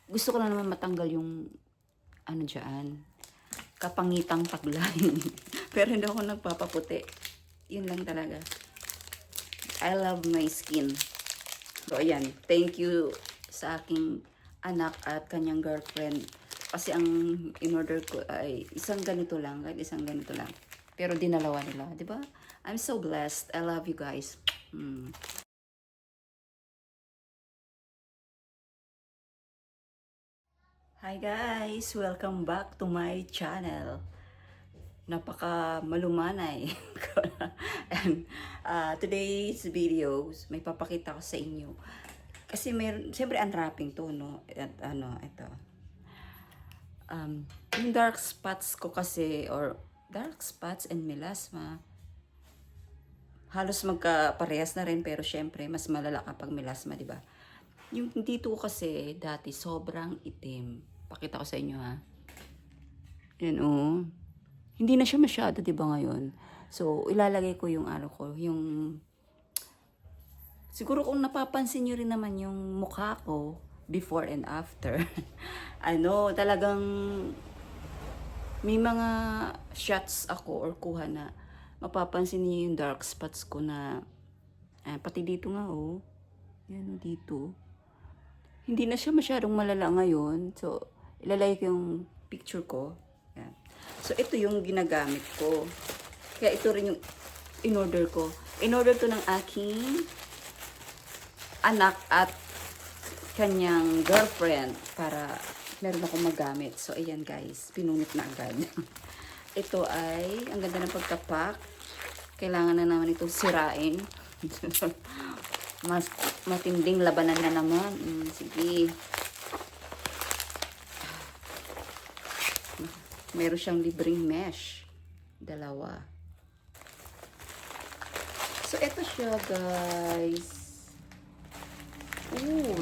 Gusto ko lang naman matanggal yung ano dyan, kapangitang tagline. Pero hindi ako nagpapaputi. Yun lang talaga. I love my skin. So, ayan. Thank you sa aking anak at kanyang girlfriend. Kasi ang in-order ko ay isang ganito lang. Kahit isang ganito lang. Pero dinalawa nila. Diba? I'm so blessed. I love you guys. Hi guys! Welcome back to my channel. Napaka malumanay. And today's videos, may papakita ko sa inyo. Kasi siyempre unwrapping to, no? At ito. Yung dark spots ko kasi, or dark spots and melasma, halos magkaparehas na rin, pero syempre, mas malala kapag melasma, di ba? Yung dito kasi, dati, sobrang itim. Pakita ko sa inyo, ha? Yan, oh. Hindi na siya masyado, di ba ngayon? So, ilalagay ko yung siguro kung napapansin nyo rin naman yung mukha ko, before and after. Talagang may mga shots ako or kuha na mapapansin niyo yung dark spots ko na, pati dito nga, oh. Yan, oh, dito. Hindi na siya masyadong malala ngayon. So, ilalagay ko yung picture ko. Yan. So, ito yung ginagamit ko. Kaya ito rin yung in-order ko. In-order to ng aking anak at kanyang girlfriend para meron akong magamit. So, ayan guys. Pinunit na agad. Ito ay, ang ganda ng pagkapak. Kailangan na naman itong sirain. Mas matinding labanan na naman. Sige. Meron siyang libreng mesh. Dalawa. So, eto siya, guys.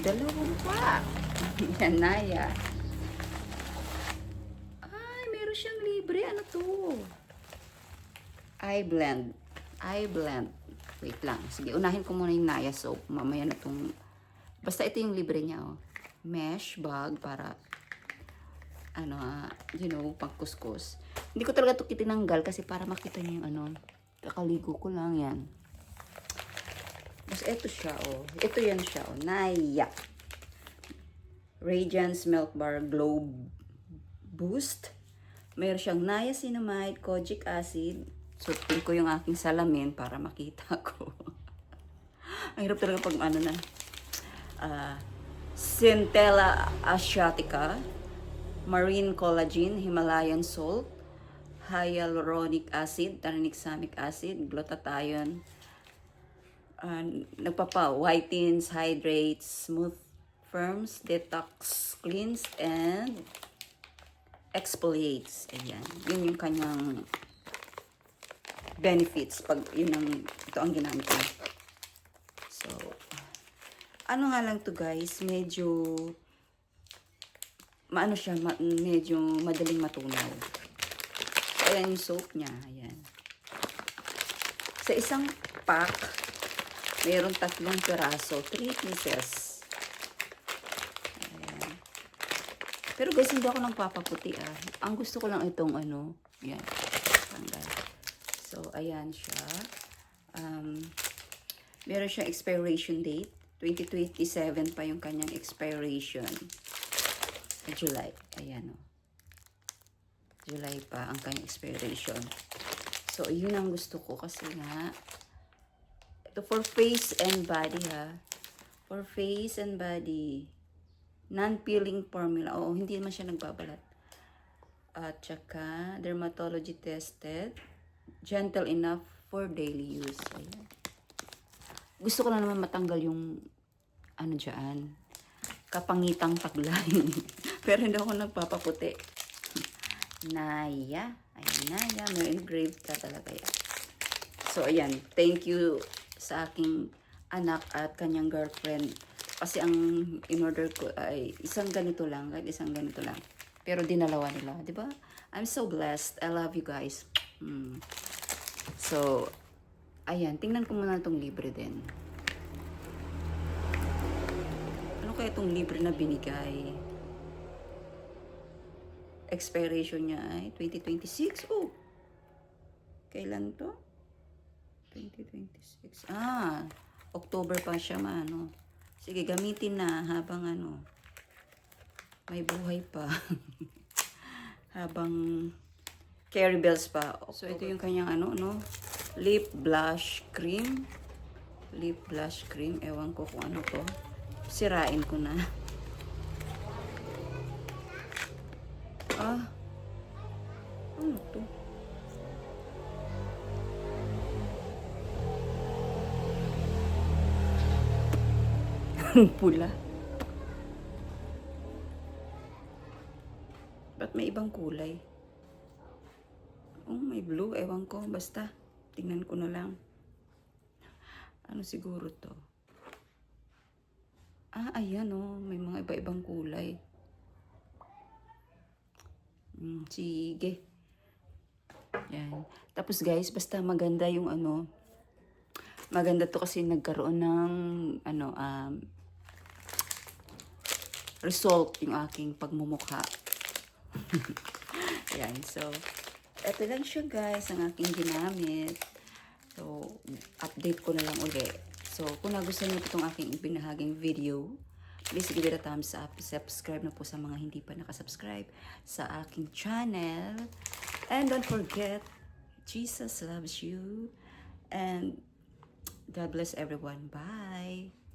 Dalawang pa. Yan, Naya. Ay, meron siyang libre. Ano to? Eye blend. Eye blend. Wait lang. Sige, unahin ko muna yung Naya soap. Mamaya na itong... Basta ito yung libre niya, oh. Mesh bag para, pangkuskus. Hindi ko talaga ito kitinanggal kasi para makita niyo yung kakaligo ko lang yan. Basta ito siya, oh. Ito yan siya, oh. Naya. Radiance Milk Bar Glow Boost. Mayroon siyang niacinamide, kojic acid. Suotin ko yung aking salamin para makita ko. Ang hirap talaga pag Centella asiatica, marine collagen, Himalayan salt, hyaluronic acid, tranexamic acid, glutathione, whitens, hydrates, smooth, firms, detox, cleans, and exfoliates. Ayan. Yun yung kanyang benefits pag ito ang ginamit ko. So, nga lang to guys, medyo medyo madaling matunaw. So, ayan yung soap niya. Ayan. Sa isang pack, mayroon 3 piraso, 3 pieces. Ayan. Pero guys, hindi ako nagpapaputi, Ang gusto ko lang itong yan. Tanggal. So, ayan siya. Meron siyang expiration date. 2027 pa yung kanyang expiration. July. Ayan, oh. July pa ang kanyang expiration. So, yun ang gusto ko kasi nga, ito for face and body, ha. For face and body. Non-peeling formula. Oo, hindi naman siya nagbabalat. At saka, dermatology tested. Gentle enough for daily use. Ayan. Gusto ko lang naman matanggal yung dyan, kapangitang tagline. Pero hindi ako nagpapaputi. Naya. Ayan, Naya. May engraved ka talaga yan. So, ayan. Thank you sa aking anak at kanyang girlfriend. Kasi ang in-order ko ay isang ganito lang. Kahit isang ganito lang. Pero dinalawa nila. Diba? I'm so blessed. I love you guys. So, ayan. Tingnan ko muna itong libre din. Ano kaya itong libre na binigay? expiration niya ay 2026. Oh, kailan to? 2026. October pa siya mano. Sige, gamitin na habang ano, may buhay pa. Habang Carry Bells pa. So, ito yung kanyang ano, no? Lip blush cream. Lip blush cream. Ewan ko kung ano to. Sirain ko na. Ano to? Pula. Ba't may ibang kulay? Oh, may blue. Ewan ko. Basta, tingnan ko na lang. Ano siguro to? Ayan oh. May mga iba-ibang kulay. Sige. Yan. Tapos guys, basta maganda yung ano. Maganda to kasi nagkaroon ng ano, result yung aking pagmumukha. Yan. So, eto lang siya guys, ang aking ginamit. So, update ko na lang uli. So, kung nagustuhan niyo itong aking ibinahaging video, please give it a thumbs up. Subscribe na po sa mga hindi pa nakasubscribe sa aking channel. And don't forget, Jesus loves you. And God bless everyone. Bye!